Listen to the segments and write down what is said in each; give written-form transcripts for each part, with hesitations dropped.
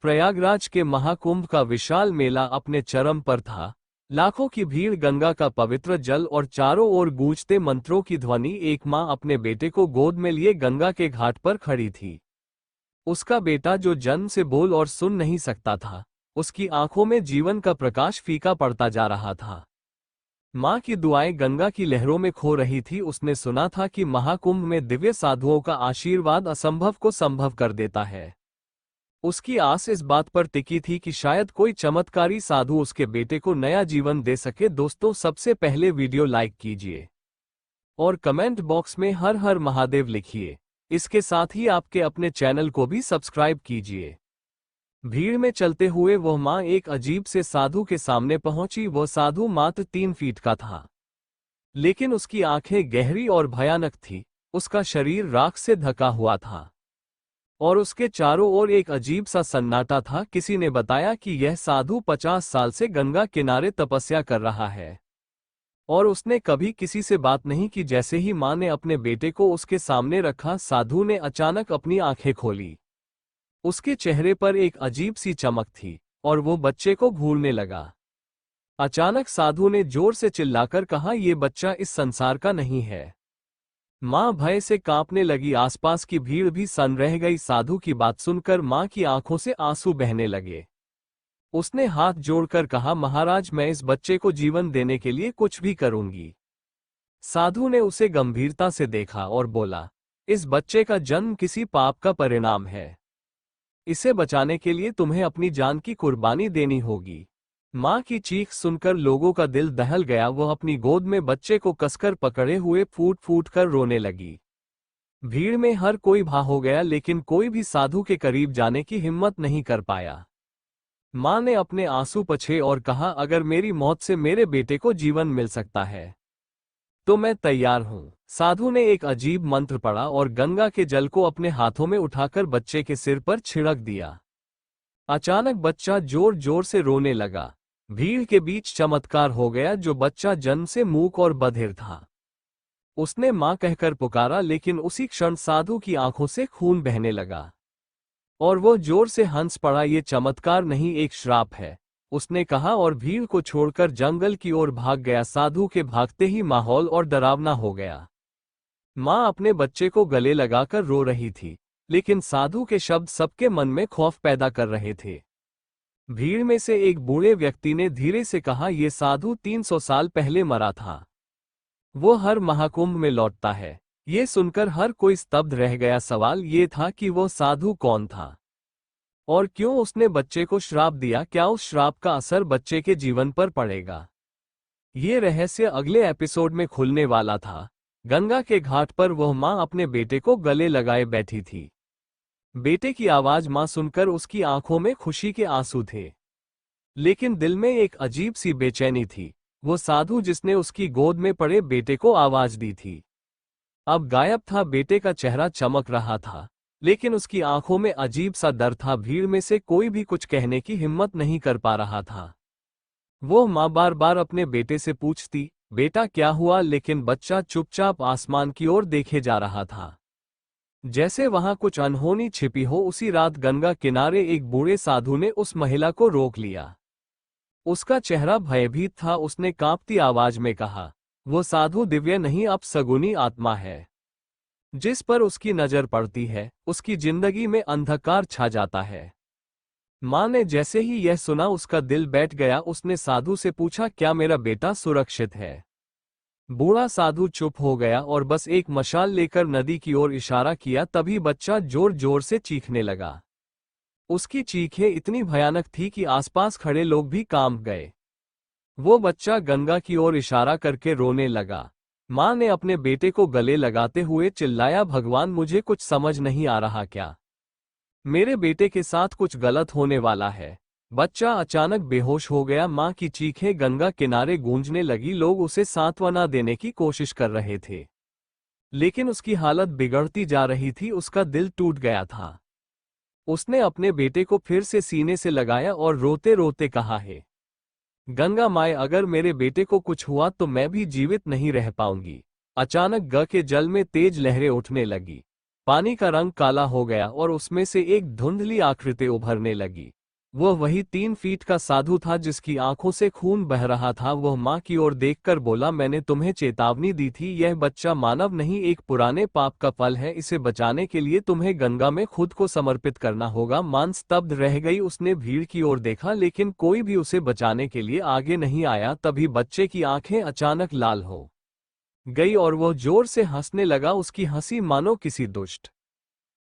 प्रयागराज के महाकुंभ का विशाल मेला अपने चरम पर था। लाखों की भीड़, गंगा का पवित्र जल और चारों ओर गूंजते मंत्रों की ध्वनि। एक मां अपने बेटे को गोद में लिए गंगा के घाट पर खड़ी थी। उसका बेटा, जो जन्म से बोल और सुन नहीं सकता था, उसकी आंखों में जीवन का प्रकाश फीका पड़ता जा रहा था। मां की दुआएं गंगा की लहरों में खो रही थी। उसने सुना था कि महाकुंभ में दिव्य साधुओं का आशीर्वाद असंभव को संभव कर देता है। उसकी आस इस बात पर टिकी थी कि शायद कोई चमत्कारी साधु उसके बेटे को नया जीवन दे सके। दोस्तों, सबसे पहले वीडियो लाइक कीजिए और कमेंट बॉक्स में हर हर महादेव लिखिए। इसके साथ ही आपके अपने चैनल को भी सब्सक्राइब कीजिए। भीड़ में चलते हुए वह मां एक अजीब से साधु के सामने पहुंची। वह साधु मात्र 3 फीट का था, लेकिन उसकी आंखें गहरी और भयानक थी। उसका शरीर राख से ढका हुआ था और उसके चारों ओर एक अजीब सा सन्नाटा था। किसी ने बताया कि यह साधु 50 साल से गंगा किनारे तपस्या कर रहा है और उसने कभी किसी से बात नहीं की। जैसे ही मां ने अपने बेटे को उसके सामने रखा, साधु ने अचानक अपनी आंखें खोली। उसके चेहरे पर एक अजीब सी चमक थी और वो बच्चे को घूरने लगा। अचानक साधु ने जोर से चिल्लाकर कहा, "ये बच्चा इस संसार का नहीं है।" मां भय से कांपने लगी। आसपास की भीड़ भी सन्न रह गई। साधु की बात सुनकर मां की आंखों से आंसू बहने लगे। उसने हाथ जोड़कर कहा, "महाराज, मैं इस बच्चे को जीवन देने के लिए कुछ भी करूंगी।" साधु ने उसे गंभीरता से देखा और बोला, "इस बच्चे का जन्म किसी पाप का परिणाम है। इसे बचाने के लिए तुम्हें अपनी जान की कुर्बानी देनी होगी।" मां की चीख सुनकर लोगों का दिल दहल गया। वह अपनी गोद में बच्चे को कसकर पकड़े हुए फूट फूट कर रोने लगी। भीड़ में हर कोई भा हो गया, लेकिन कोई भी साधु के करीब जाने की हिम्मत नहीं कर पाया। मां ने अपने आंसू पोंछे और कहा, "अगर मेरी मौत से मेरे बेटे को जीवन मिल सकता है तो मैं तैयार हूं।" साधु ने एक अजीब मंत्र पढ़ा और गंगा के जल को अपने हाथों में उठाकर बच्चे के सिर पर छिड़क दिया। अचानक बच्चा जोर जोर से रोने लगा। भीड़ के बीच चमत्कार हो गया। जो बच्चा जन्म से मूक और बधिर था, उसने मां कहकर पुकारा, लेकिन उसी क्षण साधु की आंखों से खून बहने लगा और वो जोर से हंस पड़ा। "ये चमत्कार नहीं, एक श्राप है," उसने कहा और भीड़ को छोड़कर जंगल की ओर भाग गया। साधु के भागते ही माहौल और डरावना हो गया। मां अपने बच्चे को गले लगाकर रो रही थी, लेकिन साधु के शब्द सबके मन में खौफ पैदा कर रहे थे। भीड़ में से एक बूढ़े व्यक्ति ने धीरे से कहा, "ये साधु 300 साल पहले मरा था। वो हर महाकुंभ में लौटता है।" ये सुनकर हर कोई स्तब्ध रह गया। सवाल ये था कि वो साधु कौन था और क्यों उसने बच्चे को श्राप दिया। क्या उस श्राप का असर बच्चे के जीवन पर पड़ेगा? ये रहस्य अगले एपिसोड में खुलने वाला था। गंगा के घाट पर वह मां अपने बेटे को गले लगाए बैठी थी। बेटे की आवाज मां सुनकर उसकी आंखों में खुशी के आंसू थे, लेकिन दिल में एक अजीब सी बेचैनी थी। वो साधु जिसने उसकी गोद में पड़े बेटे को आवाज दी थी, अब गायब था। बेटे का चेहरा चमक रहा था, लेकिन उसकी आंखों में अजीब सा डर था। भीड़ में से कोई भी कुछ कहने की हिम्मत नहीं कर पा रहा था। वो मां बार बार अपने बेटे से पूछती, "बेटा क्या हुआ?" लेकिन बच्चा चुपचाप आसमान की ओर देखे जा रहा था, जैसे वहां कुछ अनहोनी छिपी हो। उसी रात गंगा किनारे एक बूढ़े साधु ने उस महिला को रोक लिया। उसका चेहरा भयभीत था। उसने कांपती आवाज में कहा, "वो साधु दिव्य नहीं, अपशगुनी आत्मा है। जिस पर उसकी नजर पड़ती है, उसकी जिंदगी में अंधकार छा जाता है।" मां ने जैसे ही यह सुना, उसका दिल बैठ गया। उसने साधु से पूछा, "क्या मेरा बेटा सुरक्षित है?" बूढ़ा साधु चुप हो गया और बस एक मशाल लेकर नदी की ओर इशारा किया। तभी बच्चा जोर जोर से चीखने लगा। उसकी चीखें इतनी भयानक थी कि आसपास खड़े लोग भी कांप गए। वो बच्चा गंगा की ओर इशारा करके रोने लगा। मां ने अपने बेटे को गले लगाते हुए चिल्लाया, "भगवान, मुझे कुछ समझ नहीं आ रहा। क्या मेरे बेटे के साथ कुछ गलत होने वाला है?" बच्चा अचानक बेहोश हो गया। मां की चीखें गंगा किनारे गूंजने लगी। लोग उसे सांत्वना देने की कोशिश कर रहे थे, लेकिन उसकी हालत बिगड़ती जा रही थी। उसका दिल टूट गया था। उसने अपने बेटे को फिर से सीने से लगाया और रोते रोते कहा, "है गंगा माए, अगर मेरे बेटे को कुछ हुआ तो मैं भी जीवित नहीं रह पाऊंगी।" अचानक ग के जल में तेज लहरें उठने लगी। पानी का रंग काला हो गया और उसमें से एक धुंधली आकृति उभरने लगी। वह वही 3 फीट का साधु था जिसकी आंखों से खून बह रहा था। वह मां की ओर देखकर बोला, मैंने तुम्हें चेतावनी दी थी, यह बच्चा मानव नहीं, एक पुराने पाप का फल है। इसे बचाने के लिए तुम्हें गंगा में खुद को समर्पित करना होगा। मां स्तब्ध रह गई। उसने भीड़ की ओर देखा लेकिन कोई भी उसे बचाने के लिए आगे नहीं आया। तभी बच्चे की आंखें अचानक लाल हो गई और वह जोर से हंसने लगा। उसकी हंसी मानो किसी दुष्ट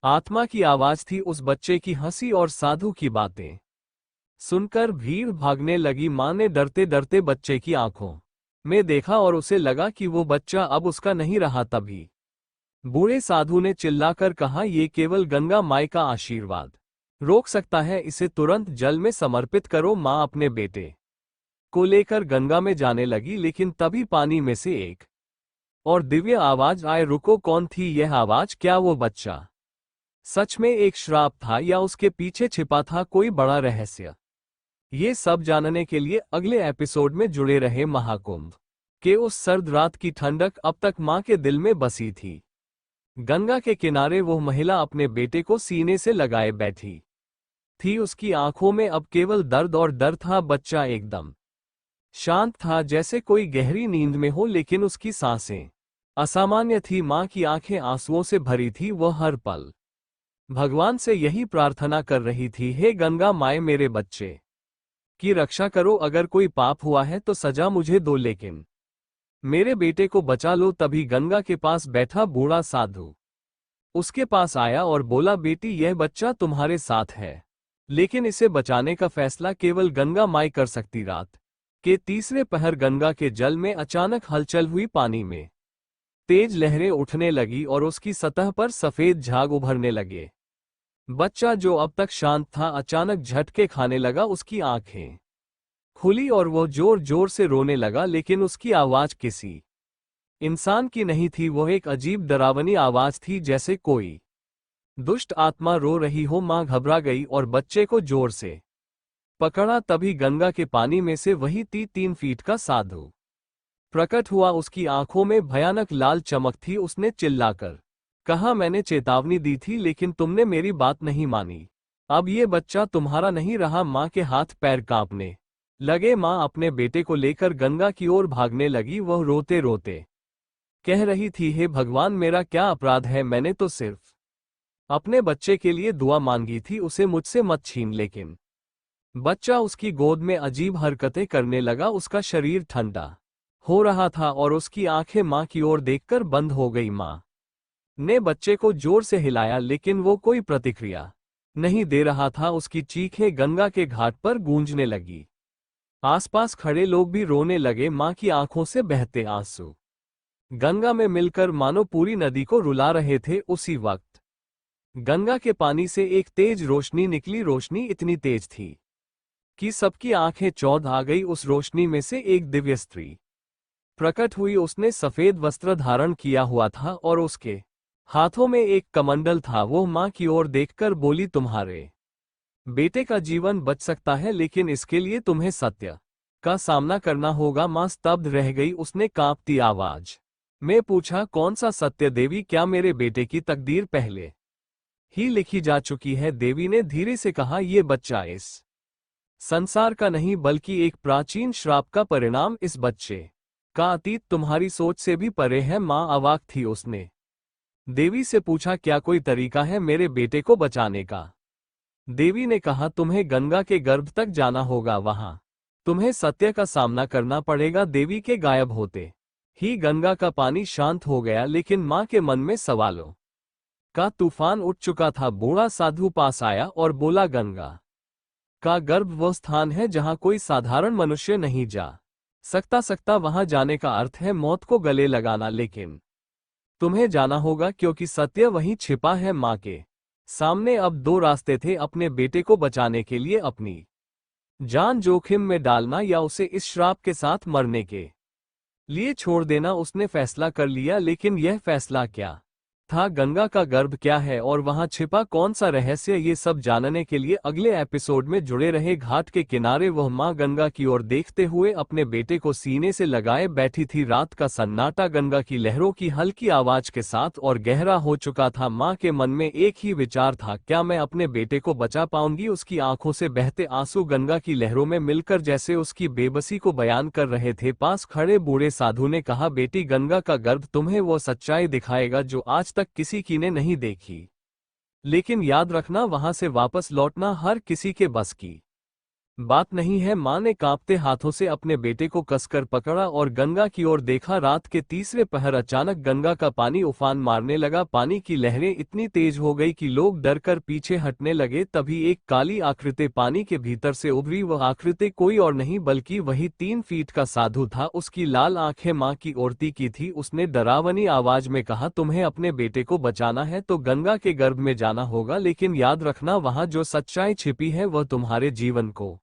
आत्मा की आवाज थी। उस बच्चे की हंसी और साधु की बातें सुनकर भीड़ भागने लगी। मां ने डरते डरते बच्चे की आंखों में देखा और उसे लगा कि वो बच्चा अब उसका नहीं रहा। तभी बूढ़े साधु ने चिल्लाकर कहा, ये केवल गंगा माई का आशीर्वाद रोक सकता है, इसे तुरंत जल में समर्पित करो। मां अपने बेटे को लेकर गंगा में जाने लगी लेकिन तभी पानी में से एक और दिव्य आवाज आए, रुको, कौन थी यह आवाज? क्या वो बच्चा सच में एक श्राप था या उसके पीछे छिपा था कोई बड़ा रहस्य? ये सब जानने के लिए अगले एपिसोड में जुड़े रहे। महाकुंभ के उस सर्द रात की ठंडक अब तक मां के दिल में बसी थी। गंगा के किनारे वो महिला अपने बेटे को सीने से लगाए बैठी थी। उसकी आंखों में अब केवल दर्द और डर था। बच्चा एकदम शांत था, जैसे कोई गहरी नींद में हो, लेकिन उसकी सांसें असामान्य थी। मां की आंखें आंसुओं से भरी थी। वह हर पल भगवान से यही प्रार्थना कर रही थी, हे गंगा माए, मेरे बच्चे की रक्षा करो। अगर कोई पाप हुआ है तो सजा मुझे दो, लेकिन मेरे बेटे को बचा लो। तभी गंगा के पास बैठा बूढ़ा साधु उसके पास आया और बोला, बेटी, यह बच्चा तुम्हारे साथ है, लेकिन इसे बचाने का फैसला केवल गंगा माई कर सकती। रात के तीसरे पहर गंगा के जल में अचानक हलचल हुई। पानी में तेज लहरें उठने लगी और उसकी सतह पर सफेद झाग उभरने लगे। बच्चा जो अब तक शांत था अचानक झटके खाने लगा। उसकी आंखें खुली और वो जोर जोर से रोने लगा, लेकिन उसकी आवाज किसी इंसान की नहीं थी। वह एक अजीब डरावनी आवाज थी, जैसे कोई दुष्ट आत्मा रो रही हो। मां घबरा गई और बच्चे को जोर से पकड़ा। तभी गंगा के पानी में से वही 3 फीट का साधु प्रकट हुआ। उसकी आंखों में भयानक लाल चमक थी। उसने चिल्लाकर कहा, मैंने चेतावनी दी थी लेकिन तुमने मेरी बात नहीं मानी। अब ये बच्चा तुम्हारा नहीं रहा। मां के हाथ पैर कांपने लगे। मां अपने बेटे को लेकर गंगा की ओर भागने लगी। वह रोते रोते कह रही थी, हे भगवान, मेरा क्या अपराध है? मैंने तो सिर्फ अपने बच्चे के लिए दुआ मांगी थी, उसे मुझसे मत छीन। लेकिन बच्चा उसकी गोद में अजीब हरकतें करने लगा। उसका शरीर ठंडा हो रहा था और उसकी आंखें मां की ओर देखकर बंद हो गई। मां ने बच्चे को जोर से हिलाया लेकिन वो कोई प्रतिक्रिया नहीं दे रहा था। उसकी चीखें गंगा के घाट पर गूंजने लगी। आसपास खड़े लोग भी रोने लगे। मां की आंखों से बहते आंसू गंगा में मिलकर मानो पूरी नदी को रुला रहे थे। उसी वक्त गंगा के पानी से एक तेज रोशनी निकली। रोशनी इतनी तेज थी कि सबकी आंखें चौंध आ गई। उस रोशनी में से एक दिव्य स्त्री प्रकट हुई। उसने सफेद वस्त्र धारण किया हुआ था और उसके हाथों में एक कमंडल था। वो मां की ओर देखकर बोली, तुम्हारे बेटे का जीवन बच सकता है, लेकिन इसके लिए तुम्हें सत्य का सामना करना होगा। मां स्तब्ध रह गई। उसने कांपती आवाज में पूछा, कौन सा सत्य देवी? क्या मेरे बेटे की तकदीर पहले ही लिखी जा चुकी है? देवी ने धीरे से कहा, ये बच्चा इस संसार का नहीं बल्कि एक प्राचीन श्राप का परिणाम। इस बच्चे का अतीत तुम्हारी सोच से भी परे है। मां अवाक थी। उसने देवी से पूछा, क्या कोई तरीका है मेरे बेटे को बचाने का? देवी ने कहा, तुम्हें गंगा के गर्भ तक जाना होगा। वहां तुम्हें सत्य का सामना करना पड़ेगा। देवी के गायब होते ही गंगा का पानी शांत हो गया, लेकिन मां के मन में सवालों का तूफान उठ चुका था। बूढ़ा साधु पास आया और बोला, गंगा का गर्भ वह स्थान है जहां कोई साधारण मनुष्य नहीं जा सकता। वहां जाने का अर्थ है मौत को गले लगाना, लेकिन तुम्हें जाना होगा क्योंकि सत्य वहीं छिपा है। मां के सामने अब 2 रास्ते थे, अपने बेटे को बचाने के लिए अपनी जान जोखिम में डालना या उसे इस श्राप के साथ मरने के लिए छोड़ देना। उसने फैसला कर लिया, लेकिन यह फैसला क्या था, गंगा का गर्भ क्या है और वहां छिपा कौन सा रहस्य, ये सब जानने के लिए अगले एपिसोड में जुड़े रहे। घाट के किनारे वह मां गंगा की ओर देखते हुए अपने बेटे को सीने से लगाए बैठी थी। रात का सन्नाटा गंगा की लहरों की हल्की आवाज के साथ और गहरा हो चुका था। मां के मन में एक ही विचार था, क्या मैं अपने बेटे को बचा पाऊंगी। उसकी आंखों से बहते आंसू गंगा की लहरों में मिलकर जैसे उसकी बेबसी को बयान कर रहे थे। पास खड़े बूढ़े साधु ने कहा, बेटी, गंगा का गर्भ तुम्हें वो सच्चाई दिखाएगा जो आज तक किसी की ने नहीं देखी, लेकिन याद रखना, वहां से वापस लौटना हर किसी के बस की बात नहीं है। मां ने कांपते हाथों से अपने बेटे को कसकर पकड़ा और गंगा की ओर देखा। रात के तीसरे पहर अचानक गंगा का पानी उफान मारने लगा। पानी की लहरें इतनी तेज हो गई कि लोग डरकर पीछे हटने लगे। तभी एक काली आकृति पानी के भीतर से उभरी। वह आकृति कोई और नहीं बल्कि वही 3 फीट का साधु था। उसकी लाल आंखें मां की ओर की थी। उसने डरावनी आवाज में कहा, तुम्हें अपने बेटे को बचाना है तो गंगा के गर्भ में जाना होगा, लेकिन याद रखना, वहां जो सच्चाई छिपी है वह तुम्हारे जीवन को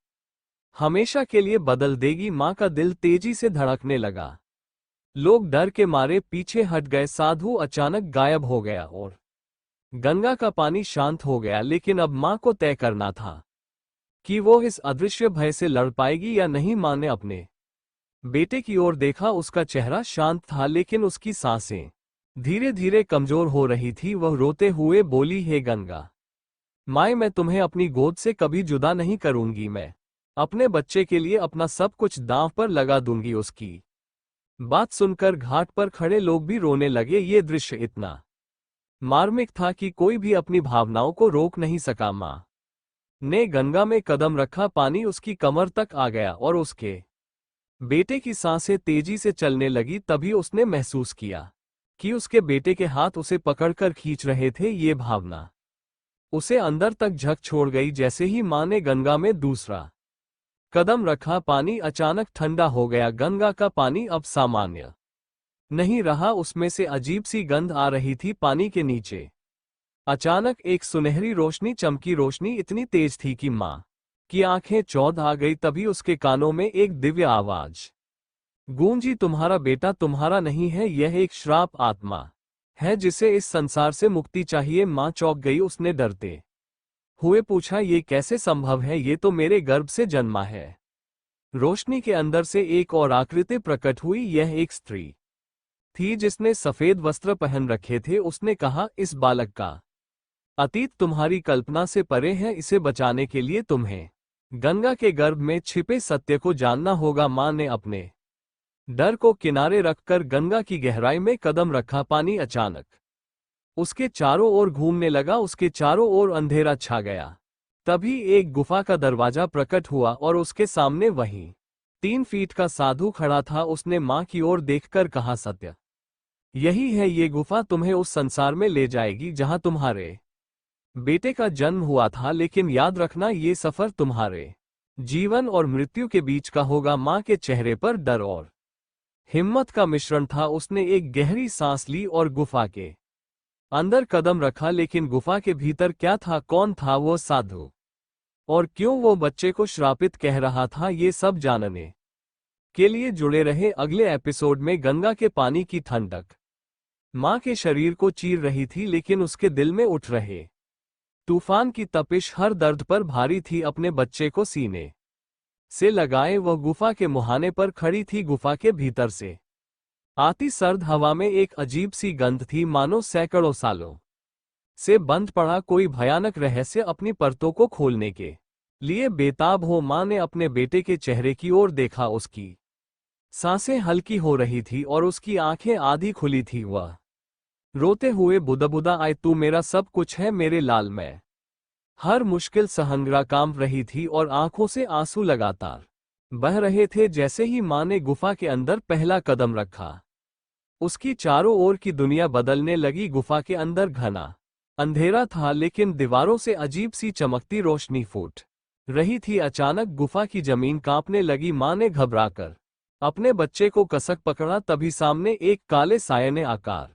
हमेशा के लिए बदल देगी। मां का दिल तेजी से धड़कने लगा। लोग डर के मारे पीछे हट गए। साधु अचानक गायब हो गया और गंगा का पानी शांत हो गया। लेकिन अब मां को तय करना था कि वो इस अदृश्य भय से लड़ पाएगी या नहीं। मां ने अपने बेटे की ओर देखा। उसका चेहरा शांत था लेकिन उसकी सांसें धीरे धीरे कमजोर हो रही थी। वह रोते हुए बोली, हे गंगा माए, मैं तुम्हें अपनी गोद से कभी जुदा नहीं करूंगी। मैं अपने बच्चे के लिए अपना सब कुछ दांव पर लगा दूंगी। उसकी बात सुनकर घाट पर खड़े लोग भी रोने लगे। ये दृश्य इतना मार्मिक था कि कोई भी अपनी भावनाओं को रोक नहीं सका। मां ने गंगा में कदम रखा। पानी उसकी कमर तक आ गया और उसके बेटे की सांसें तेजी से चलने लगी। तभी उसने महसूस किया कि उसके बेटे के हाथ उसे पकड़कर खींच रहे थे। ये भावना उसे अंदर तक झक छोड़ गई। जैसे ही मां ने गंगा में दूसरा कदम रखा, पानी अचानक ठंडा हो गया। गंगा का पानी अब सामान्य नहीं रहा, उसमें से अजीब सी गंध आ रही थी। पानी के नीचे अचानक एक सुनहरी रोशनी चमकी। रोशनी इतनी तेज थी कि मां की आंखें चौंध आ गई। तभी उसके कानों में एक दिव्य आवाज गूंजी, तुम्हारा बेटा तुम्हारा नहीं है, यह एक श्राप आत्मा है जिसे इस संसार से मुक्ति चाहिए। मां चौंक गई। उसने डरते हुए पूछा, ये कैसे संभव है, ये तो मेरे गर्भ से जन्मा है। रोशनी के अंदर से एक और आकृति प्रकट हुई। यह एक स्त्री थी जिसने सफेद वस्त्र पहन रखे थे। उसने कहा, इस बालक का अतीत तुम्हारी कल्पना से परे है। इसे बचाने के लिए तुम्हें गंगा के गर्भ में छिपे सत्य को जानना होगा। मां ने अपने डर को किनारे रखकर गंगा की गहराई में कदम रखा। पानी अचानक उसके चारों ओर घूमने लगा। उसके चारों ओर अंधेरा छा गया। तभी एक गुफा का दरवाजा प्रकट हुआ और उसके सामने वही 3 फीट का साधु खड़ा था। उसने मां की ओर देखकर कहा, सत्य यही है, ये गुफा तुम्हें उस संसार में ले जाएगी जहां तुम्हारे बेटे का जन्म हुआ था। लेकिन याद रखना, ये सफर तुम्हारे जीवन और मृत्यु के बीच का होगा। मां के चेहरे पर डर और हिम्मत का मिश्रण था। उसने एक गहरी सांस ली और गुफा के अंदर कदम रखा। लेकिन गुफा के भीतर क्या था, कौन था वो साधु और क्यों वो बच्चे को श्रापित कह रहा था, ये सब जानने के लिए जुड़े रहे अगले एपिसोड में। गंगा के पानी की ठंडक मां के शरीर को चीर रही थी, लेकिन उसके दिल में उठ रहे तूफान की तपिश हर दर्द पर भारी थी। अपने बच्चे को सीने से लगाए वह गुफा के मुहाने पर खड़ी थी। गुफा के भीतर से आती सर्द हवा में एक अजीब सी गंध थी, मानो सैकड़ों सालों से बंद पड़ा कोई भयानक रहस्य अपनी परतों को खोलने के लिए बेताब हो। मां ने अपने बेटे के चेहरे की ओर देखा। उसकी सांसें हल्की हो रही थी और उसकी आंखें आधी खुली थी। वह रोते हुए बुदबुदा, आए तू मेरा सब कुछ है मेरे लाल। मैं हर मुश्किल सहंगरा कांप रही थी और आंखों से आंसू लगातार बह रहे थे। जैसे ही मां ने गुफा के अंदर पहला कदम रखा, उसकी चारों ओर की दुनिया बदलने लगी। गुफा के अंदर घना अंधेरा था, लेकिन दीवारों से अजीब सी चमकती रोशनी फूट रही थी। अचानक गुफा की जमीन कांपने लगी। मां ने घबराकर अपने बच्चे को कसक पकड़ा। तभी सामने एक काले साये ने आकार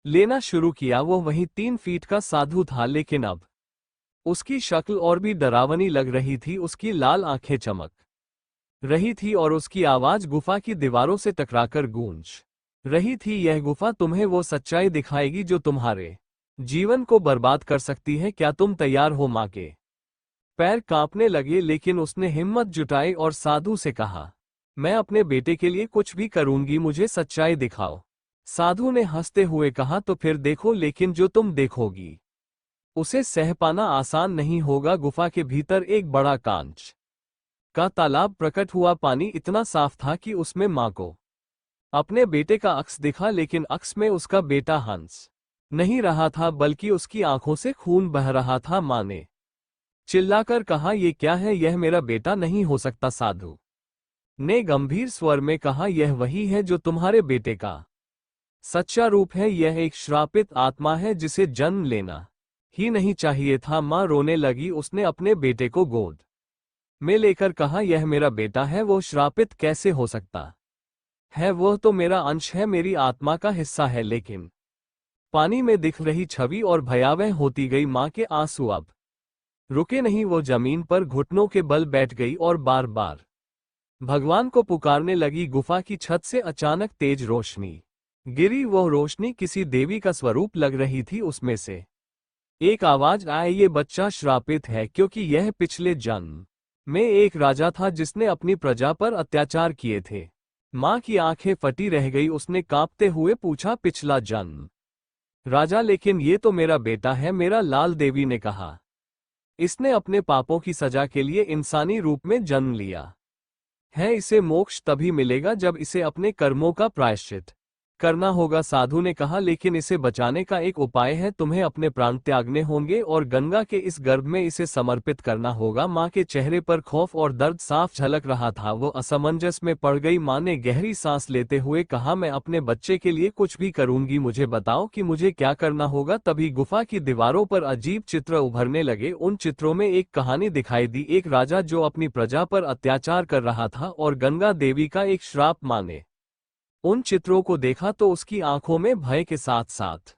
लेना शुरू किया। वो वही 3 फीट का साधु था, लेकिन अब उसकी शक्ल और भी डरावनी लग रही थी। उसकी लाल आंखें चमक रही थी और उसकी आवाज गुफा की दीवारों से टकराकर गूंज रही थी। यह गुफा तुम्हें वो सच्चाई दिखाएगी जो तुम्हारे जीवन को बर्बाद कर सकती है। क्या तुम तैयार हो? माँ के पैर कांपने लगे, लेकिन उसने हिम्मत जुटाई और साधु से कहा, मैं अपने बेटे के लिए कुछ भी करूंगी, मुझे सच्चाई दिखाओ। साधु ने हंसते हुए कहा, तो फिर देखो, लेकिन जो तुम देखोगी उसे सह पाना आसान नहीं होगा। गुफा के भीतर एक बड़ा कांच का तालाब प्रकट हुआ। पानी इतना साफ था कि उसमें माँ को अपने बेटे का अक्स दिखा, लेकिन अक्स में उसका बेटा हंस नहीं रहा था, बल्कि उसकी आंखों से खून बह रहा था। माँ ने चिल्लाकर कहा, यह क्या है? यह मेरा बेटा नहीं हो सकता। साधु ने गंभीर स्वर में कहा, यह वही है जो तुम्हारे बेटे का सच्चा रूप है। यह एक श्रापित आत्मा है जिसे जन्म लेना ही नहीं चाहिए था। माँ रोने लगी। उसने अपने बेटे को गोद में लेकर कहा, यह मेरा बेटा है, वो श्रापित कैसे हो सकता है? वह तो मेरा अंश है, मेरी आत्मा का हिस्सा है। लेकिन पानी में दिख रही छवि और भयावह होती गई। माँ के आंसू अब रुके नहीं। वो जमीन पर घुटनों के बल बैठ गई और बार बार भगवान को पुकारने लगी। गुफा की छत से अचानक तेज रोशनी गिरी। वह रोशनी किसी देवी का स्वरूप लग रही थी। उसमें से एक आवाज आई, ये बच्चा श्रापित है, क्योंकि यह पिछले जन्म में एक राजा था जिसने अपनी प्रजा पर अत्याचार किए थे। माँ की आंखें फटी रह गई। उसने कांपते हुए पूछा, पिछला जन्म राजा? लेकिन ये तो मेरा बेटा है, मेरा लाल। देवी ने कहा, इसने अपने पापों की सजा के लिए इंसानी रूप में जन्म लिया है। इसे मोक्ष तभी मिलेगा जब इसे अपने कर्मों का प्रायश्चित करना होगा। साधु ने कहा, लेकिन इसे बचाने का एक उपाय है। तुम्हें अपने प्राण त्यागने होंगे और गंगा के इस गर्भ में इसे समर्पित करना होगा। माँ के चेहरे पर खौफ और दर्द साफ झलक रहा था। वो असमंजस में पड़ गई। माँ ने गहरी सांस लेते हुए कहा, मैं अपने बच्चे के लिए कुछ भी करूंगी, मुझे बताओ कि मुझे क्या करना होगा। तभी गुफा की दीवारों पर अजीब चित्र उभरने लगे। उन चित्रों में एक कहानी दिखाई दी, एक राजा जो अपनी प्रजा पर अत्याचार कर रहा था और गंगा देवी का एक श्राप। माँ ने उन चित्रों को देखा तो उसकी आंखों में भय के साथ साथ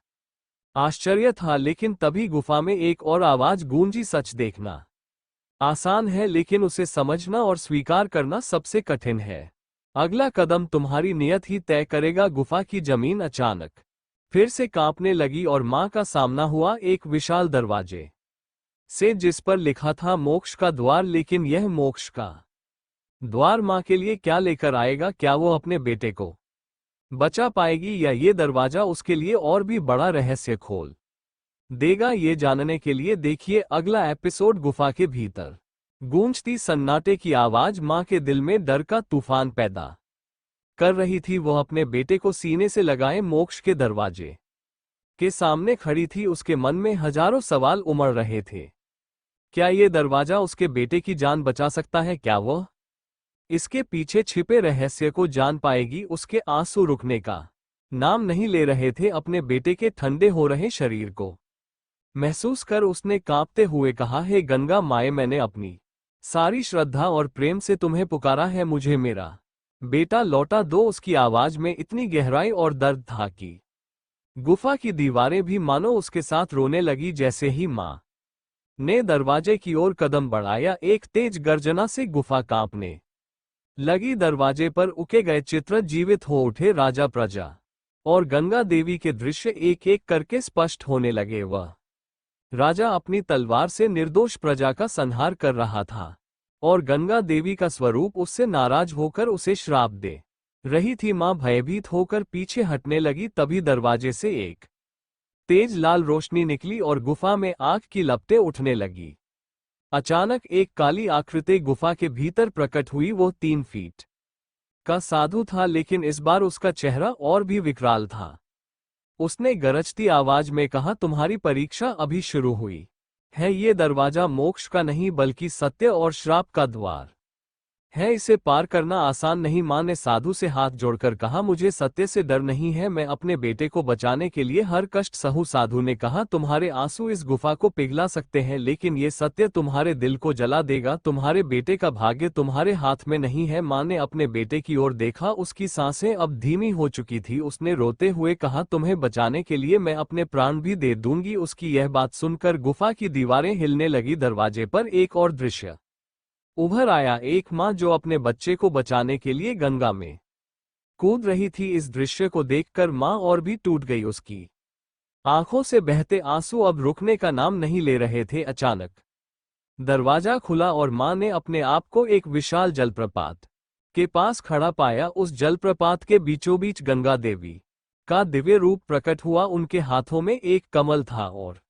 आश्चर्य था। लेकिन तभी गुफा में एक और आवाज गूंजी, सच देखना आसान है, लेकिन उसे समझना और स्वीकार करना सबसे कठिन है। अगला कदम तुम्हारी नियत ही तय करेगा। गुफा की जमीन अचानक फिर से कांपने लगी और मां का सामना हुआ एक विशाल दरवाजे से, जिस पर लिखा था मोक्ष का द्वार। लेकिन यह मोक्ष का द्वार मां के लिए क्या लेकर आएगा? क्या वो अपने बेटे को बचा पाएगी, या ये दरवाजा उसके लिए और भी बड़ा रहस्य खोल देगा? ये जानने के लिए देखिए अगला एपिसोड। गुफा के भीतर गूंजती सन्नाटे की आवाज मां के दिल में डर का तूफान पैदा कर रही थी। वह अपने बेटे को सीने से लगाए मोक्ष के दरवाजे के सामने खड़ी थी। उसके मन में हजारों सवाल उमड़ रहे थे। क्या ये दरवाजा उसके बेटे की जान बचा सकता है? क्या वह इसके पीछे छिपे रहस्य को जान पाएगी? उसके आंसू रुकने का नाम नहीं ले रहे थे। अपने बेटे के ठंडे हो रहे शरीर को महसूस कर उसने कांपते हुए कहा, हे गंगा माए, मैंने अपनी सारी श्रद्धा और प्रेम से तुम्हें पुकारा है, मुझे मेरा बेटा लौटा दो। उसकी आवाज में इतनी गहराई और दर्द था कि गुफा की दीवारें भी मानो उसके साथ रोने लगी। जैसे ही मां ने दरवाजे की ओर कदम बढ़ाया, एक तेज गर्जना से गुफा कांपने लगी। दरवाजे पर उके गए चित्र जीवित हो उठे। राजा, प्रजा और गंगा देवी के दृश्य एक एक करके स्पष्ट होने लगे। वह राजा अपनी तलवार से निर्दोष प्रजा का संहार कर रहा था और गंगा देवी का स्वरूप उससे नाराज होकर उसे श्राप दे रही थी। मां भयभीत होकर पीछे हटने लगी। तभी दरवाजे से एक तेज लाल रोशनी निकली और गुफा में आग की लपटें उठने लगी। अचानक एक काली आकृति गुफा के भीतर प्रकट हुई। वो 3 फीट का साधु था, लेकिन इस बार उसका चेहरा और भी विकराल था। उसने गरजती आवाज में कहा, तुम्हारी परीक्षा अभी शुरू हुई है। ये दरवाजा मोक्ष का नहीं, बल्कि सत्य और श्राप का द्वार है। इसे पार करना आसान नहीं। मां ने साधु से हाथ जोड़कर कहा, मुझे सत्य से डर नहीं है, मैं अपने बेटे को बचाने के लिए हर कष्ट सहूं। साधु ने कहा, तुम्हारे आंसू इस गुफा को पिघला सकते हैं, लेकिन ये सत्य तुम्हारे दिल को जला देगा। तुम्हारे बेटे का भाग्य तुम्हारे हाथ में नहीं है। मां ने अपने बेटे की ओर देखा। उसकी सांसें अब धीमी हो चुकी थी। उसने रोते हुए कहा, तुम्हें बचाने के लिए मैं अपने प्राण भी दे दूंगी। उसकी यह बात सुनकर गुफा की दीवारें हिलने लगी। दरवाजे पर एक और दृश्य उभर आया, एक मां जो अपने बच्चे को बचाने के लिए गंगा में कूद रही थी। इस दृश्य को देखकर माँ और भी टूट गई। उसकी आंखों से बहते आंसू अब रुकने का नाम नहीं ले रहे थे। अचानक दरवाजा खुला और माँ ने अपने आप को एक विशाल जलप्रपात के पास खड़ा पाया। उस जलप्रपात के बीचों बीच गंगा देवी का दिव्य रूप प्रकट हुआ। उनके हाथों में एक कमल था और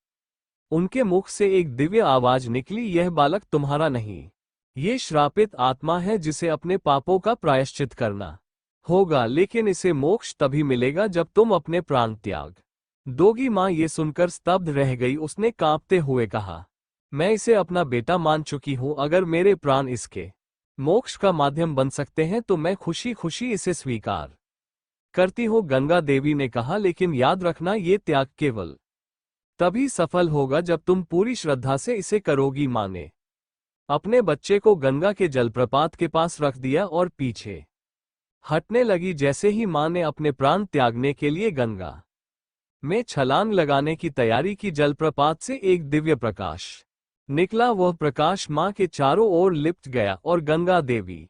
उनके मुख से एक दिव्य आवाज निकली, यह बालक तुम्हारा नहीं, ये श्रापित आत्मा है जिसे अपने पापों का प्रायश्चित करना होगा, लेकिन इसे मोक्ष तभी मिलेगा जब तुम अपने प्राण त्याग दोगी। माँ ये सुनकर स्तब्ध रह गई। उसने कांपते हुए कहा, मैं इसे अपना बेटा मान चुकी हूं। अगर मेरे प्राण इसके मोक्ष का माध्यम बन सकते हैं तो मैं खुशी खुशी इसे स्वीकार करती हूँ। गंगा देवी ने कहा, लेकिन याद रखना ये त्याग केवल तभी सफल होगा जब तुम पूरी श्रद्धा से इसे करोगी। माँ ने अपने बच्चे को गंगा के जलप्रपात के पास रख दिया और पीछे हटने लगी। जैसे ही माँ ने अपने प्राण त्यागने के लिए गंगा में छलांग लगाने की तैयारी की, जलप्रपात से एक दिव्य प्रकाश निकला। वह प्रकाश माँ के चारों ओर लिपट गया और गंगा देवी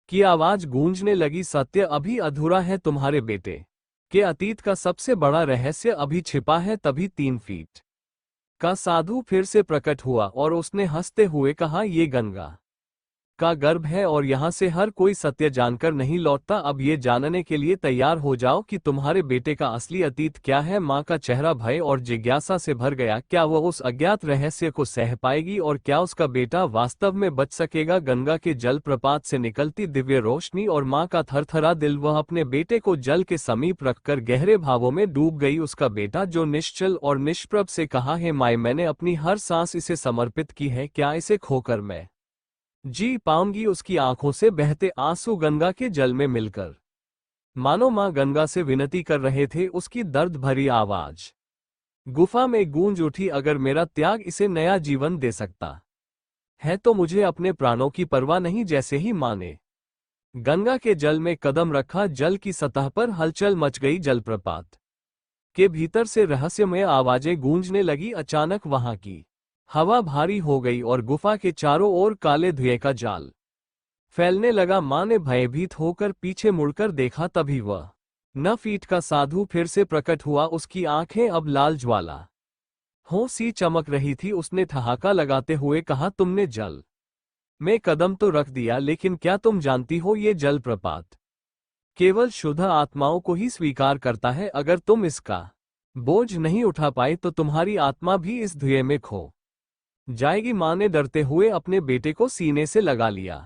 की आवाज गूंजने लगी, सत्य अभी अधूरा है। तुम्हारे बेटे के अतीत का सबसे बड़ा रहस्य अभी छिपा है। तभी 3 फीट का साधु फिर से प्रकट हुआ और उसने हंसते हुए कहा, ये गंगा का गर्भ है और यहाँ से हर कोई सत्य जानकर नहीं लौटता। अब ये जानने के लिए तैयार हो जाओ कि तुम्हारे बेटे का असली अतीत क्या है। माँ का चेहरा भय और जिज्ञासा से भर गया। क्या वह उस अज्ञात रहस्य को सह पाएगी और क्या उसका बेटा वास्तव में बच सकेगा? गंगा के जल प्रपात से निकलती दिव्य रोशनी और माँ का थरथरा दिल, वह अपने बेटे को जल के समीप रखकर गहरे भावों में डूब गई। उसका बेटा जो निश्चल और निष्प्रभ से कहा, हे माँ, मैंने अपनी हर सांस इसे समर्पित की है, क्या इसे खोकर मैं जी पाऊंगी? उसकी आंखों से बहते आंसू गंगा के जल में मिलकर मानो मां गंगा से विनती कर रहे थे। उसकी दर्द भरी आवाज गुफा में गूंज उठी, अगर मेरा त्याग इसे नया जीवन दे सकता है तो मुझे अपने प्राणों की परवाह नहीं। जैसे ही मां ने गंगा के जल में कदम रखा, जल की सतह पर हलचल मच गई। जलप्रपात के भीतर से रहस्यमय आवाजें गूंजने लगी। अचानक वहां की हवा भारी हो गई और गुफा के चारों ओर काले धुएं का जाल फैलने लगा। मां ने भयभीत होकर पीछे मुड़कर देखा, तभी वह 9 फीट का साधु फिर से प्रकट हुआ। उसकी आंखें अब लाल ज्वाला हो सी चमक रही थी। उसने ठहाका लगाते हुए कहा, तुमने जल में कदम तो रख दिया, लेकिन क्या तुम जानती हो ये जलप्रपात केवल शुद्ध आत्माओं को ही स्वीकार करता है। अगर तुम इसका बोझ नहीं उठा पाए तो तुम्हारी आत्मा भी इस धुएं में खो जाएगी। मां ने डरते हुए अपने बेटे को सीने से लगा लिया।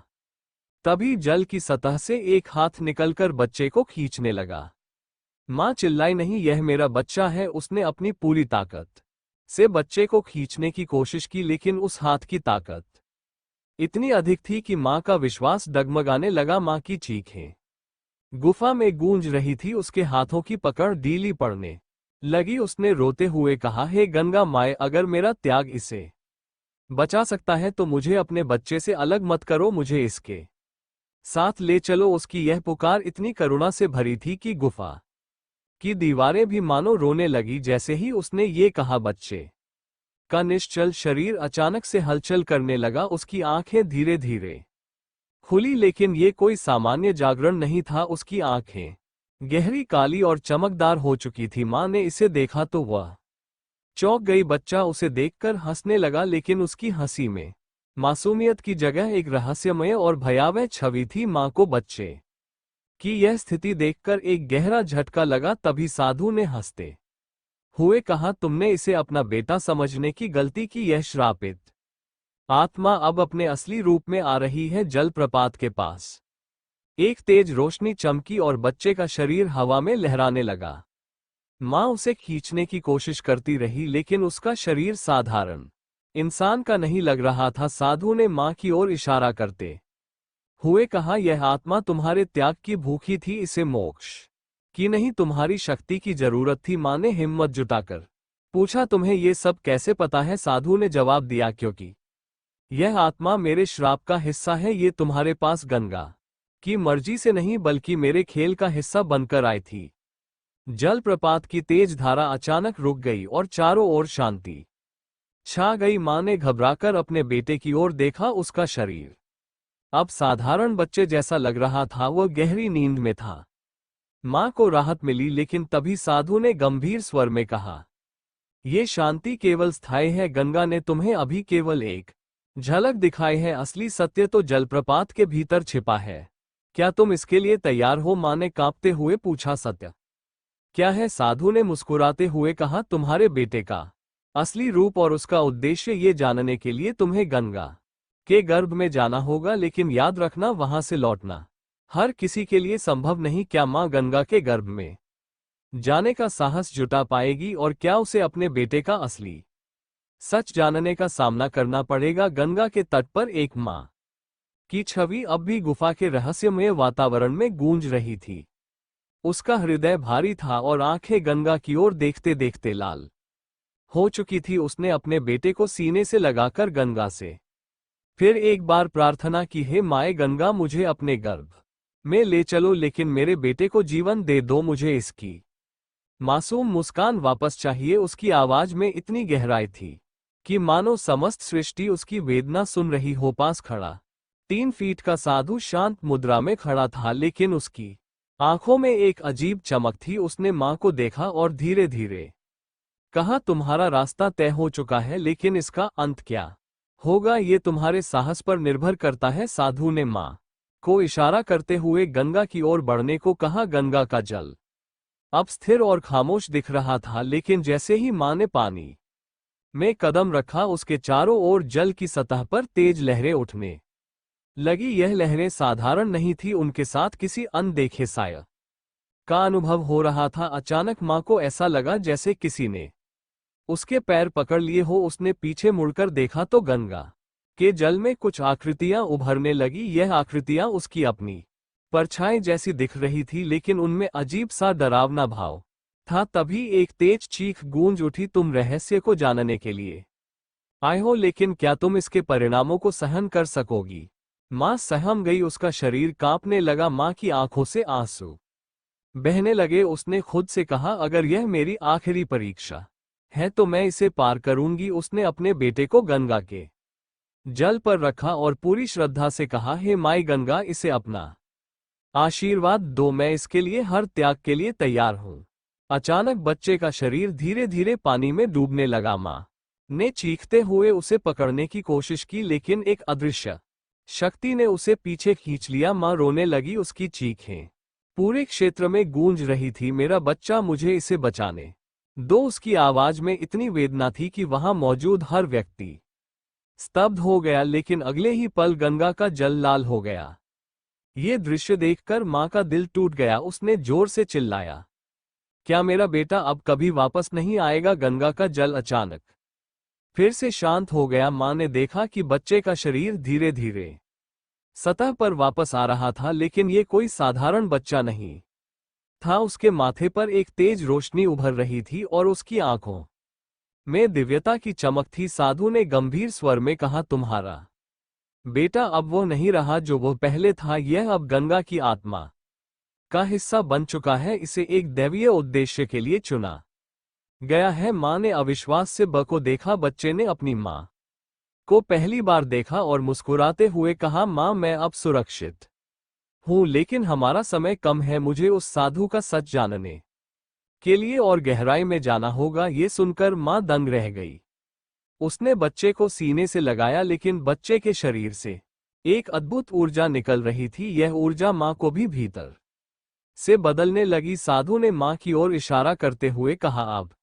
तभी जल की सतह से एक हाथ निकलकर बच्चे को खींचने लगा। मां चिल्लाई, नहीं, यह मेरा बच्चा है। उसने अपनी पूरी ताकत से बच्चे को खींचने की कोशिश की, लेकिन उस हाथ की ताकत इतनी अधिक थी कि मां का विश्वास डगमगाने लगा। मां की चीखें गुफा में गूंज रही थी, उसके हाथों की पकड़ ढीली पड़ने लगी। उसने रोते हुए कहा, हे गंगा माए, अगर मेरा त्याग इसे बचा सकता है तो मुझे अपने बच्चे से अलग मत करो, मुझे इसके साथ ले चलो। उसकी यह पुकार इतनी करुणा से भरी थी कि गुफा की दीवारें भी मानो रोने लगी। जैसे ही उसने ये कहा, बच्चे का निश्चल शरीर अचानक से हलचल करने लगा। उसकी आंखें धीरे धीरे खुली, लेकिन ये कोई सामान्य जागरण नहीं था। उसकी आंखें गहरी काली और चमकदार हो चुकी थी। मां ने इसे देखा तो वह चौंक गई। बच्चा उसे देखकर हंसने लगा, लेकिन उसकी हंसी में मासूमियत की जगह एक रहस्यमय और भयावह छवि थी। मां को बच्चे की यह स्थिति देखकर एक गहरा झटका लगा। तभी साधु ने हंसते हुए कहा, तुमने इसे अपना बेटा समझने की गलती की। यह श्रापित आत्मा अब अपने असली रूप में आ रही है। जलप्रपात के पास एक तेज रोशनी चमकी और बच्चे का शरीर हवा में लहराने लगा। मां उसे खींचने की कोशिश करती रही, लेकिन उसका शरीर साधारण इंसान का नहीं लग रहा था। साधु ने मां की ओर इशारा करते हुए कहा, यह आत्मा तुम्हारे त्याग की भूखी थी, इसे मोक्ष की नहीं तुम्हारी शक्ति की जरूरत थी। मां ने हिम्मत जुटाकर पूछा, तुम्हें ये सब कैसे पता है? साधु ने जवाब दिया, क्योंकि यह आत्मा मेरे श्राप का हिस्सा है। ये तुम्हारे पास गंगा की मर्जी से नहीं बल्कि मेरे खेल का हिस्सा बनकर आई थी। जलप्रपात की तेज धारा अचानक रुक गई और चारों ओर शांति छा गई। मां ने घबराकर अपने बेटे की ओर देखा। उसका शरीर अब साधारण बच्चे जैसा लग रहा था। वह गहरी नींद में था। मां को राहत मिली, लेकिन तभी साधु ने गंभीर स्वर में कहा, ये शांति केवल स्थायी है। गंगा ने तुम्हें अभी केवल एक झलक दिखाई है, असली सत्य तो जलप्रपात के भीतर छिपा है। क्या तुम इसके लिए तैयार हो? मां ने कांपते हुए पूछा। सत्य क्या है? साधु ने मुस्कुराते हुए कहा, तुम्हारे बेटे का असली रूप और उसका उद्देश्य। ये जानने के लिए तुम्हें गंगा के गर्भ में जाना होगा, लेकिन याद रखना, वहां से लौटना हर किसी के लिए संभव नहीं। क्या मां गंगा के गर्भ में जाने का साहस जुटा पाएगी, और क्या उसे अपने बेटे का असली सच जानने का सामना करना पड़ेगा? गंगा के तट पर एक मां की छवि अब भी गुफा के रहस्यमय वातावरण में गूंज रही थी। उसका हृदय भारी था और आंखें गंगा की ओर देखते देखते लाल हो चुकी थी। उसने अपने बेटे को सीने से लगाकर गंगा से फिर एक बार प्रार्थना की, हे माए गंगा, मुझे अपने गर्भ में ले चलो, लेकिन मेरे बेटे को जीवन दे दो। मुझे इसकी मासूम मुस्कान वापस चाहिए। उसकी आवाज में इतनी गहराई थी कि मानो समस्त सृष्टि उसकी वेदना सुन रही हो। पास खड़ा 3 फीट का साधु शांत मुद्रा में खड़ा था, लेकिन उसकी आंखों में एक अजीब चमक थी। उसने मां को देखा और धीरे धीरे कहा, तुम्हारा रास्ता तय हो चुका है, लेकिन इसका अंत क्या होगा ये तुम्हारे साहस पर निर्भर करता है। साधु ने मां को इशारा करते हुए गंगा की ओर बढ़ने को कहा। गंगा का जल अब स्थिर और खामोश दिख रहा था, लेकिन जैसे ही मां ने पानी में कदम रखा, उसके चारों ओर जल की सतह पर तेज लहरें उठने लगी। यह लहरें साधारण नहीं थी, उनके साथ किसी अनदेखे साया का अनुभव हो रहा था। अचानक मां को ऐसा लगा जैसे किसी ने उसके पैर पकड़ लिए हो। उसने पीछे मुड़कर देखा तो गंगा के जल में कुछ आकृतियां उभरने लगी। यह आकृतियां उसकी अपनी परछाई जैसी दिख रही थी, लेकिन उनमें अजीब सा डरावना भाव था। तभी एक तेज चीख गूंज उठी, तुम रहस्य को जानने के लिए आए हो, लेकिन क्या तुम इसके परिणामों को सहन कर सकोगी? मां सहम गई, उसका शरीर कांपने लगा। मां की आंखों से आंसू बहने लगे। उसने खुद से कहा, अगर यह मेरी आखिरी परीक्षा है तो मैं इसे पार करूंगी। उसने अपने बेटे को गंगा के जल पर रखा और पूरी श्रद्धा से कहा, हे माई गंगा, इसे अपना आशीर्वाद दो, मैं इसके लिए हर त्याग के लिए तैयार हूं। अचानक बच्चे का शरीर धीरे धीरे पानी में डूबने लगा। मां ने चीखते हुए उसे पकड़ने की कोशिश की, लेकिन एक अदृश्य शक्ति ने उसे पीछे खींच लिया। मां रोने लगी, उसकी चीखें पूरे क्षेत्र में गूंज रही थी, मेरा बच्चा, मुझे इसे बचाने दो। उसकी आवाज में इतनी वेदना थी कि वहां मौजूद हर व्यक्ति स्तब्ध हो गया, लेकिन अगले ही पल गंगा का जल लाल हो गया। ये दृश्य देखकर मां का दिल टूट गया। उसने जोर से चिल्लाया, क्या मेरा बेटा अब कभी वापस नहीं आएगा? गंगा का जल अचानक फिर से शांत हो गया। मां ने देखा कि बच्चे का शरीर धीरे धीरे सतह पर वापस आ रहा था, लेकिन ये कोई साधारण बच्चा नहीं था। उसके माथे पर एक तेज रोशनी उभर रही थी और उसकी आंखों में दिव्यता की चमक थी। साधु ने गंभीर स्वर में कहा, तुम्हारा बेटा अब वो नहीं रहा जो वो पहले था। यह अब गंगा की आत्मा का हिस्सा बन चुका है। इसे एक दैवीय उद्देश्य के लिए चुना गया है। मां ने अविश्वास से को देखा। बच्चे ने अपनी मां को पहली बार देखा और मुस्कुराते हुए कहा, मां, मैं अब सुरक्षित हूं, लेकिन हमारा समय कम है। मुझे उस साधु का सच जानने के लिए और गहराई में जाना होगा। ये सुनकर मां दंग रह गई। उसने बच्चे को सीने से लगाया, लेकिन बच्चे के शरीर से एक अद्भुत ऊर्जा निकल रही थी। यह ऊर्जा मां को भी भीतर से बदलने लगी। साधु ने मां की ओर इशारा करते हुए कहा, अब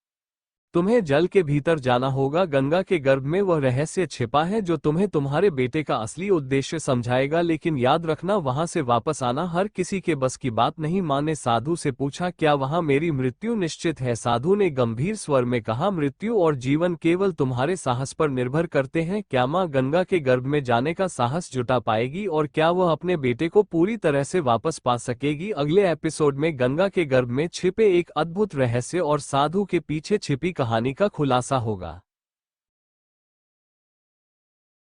तुम्हें जल के भीतर जाना होगा। गंगा के गर्भ में वह रहस्य छिपा है जो तुम्हें तुम्हारे बेटे का असली उद्देश्य समझाएगा, लेकिन याद रखना, वहां से वापस आना हर किसी के बस की बात नहीं। मां ने साधु से पूछा, क्या वहां मेरी मृत्यु निश्चित है? साधु ने गंभीर स्वर में कहा, मृत्यु और जीवन केवल तुम्हारे साहस पर निर्भर करते हैं। क्या मां गंगा के गर्भ में जाने का साहस जुटा पाएगी, और क्या वह अपने बेटे को पूरी तरह से वापस पा सकेगी? अगले एपिसोड में गंगा के गर्भ में छिपे एक अद्भुत रहस्य और साधु के पीछे छिपी कहानी का खुलासा होगा।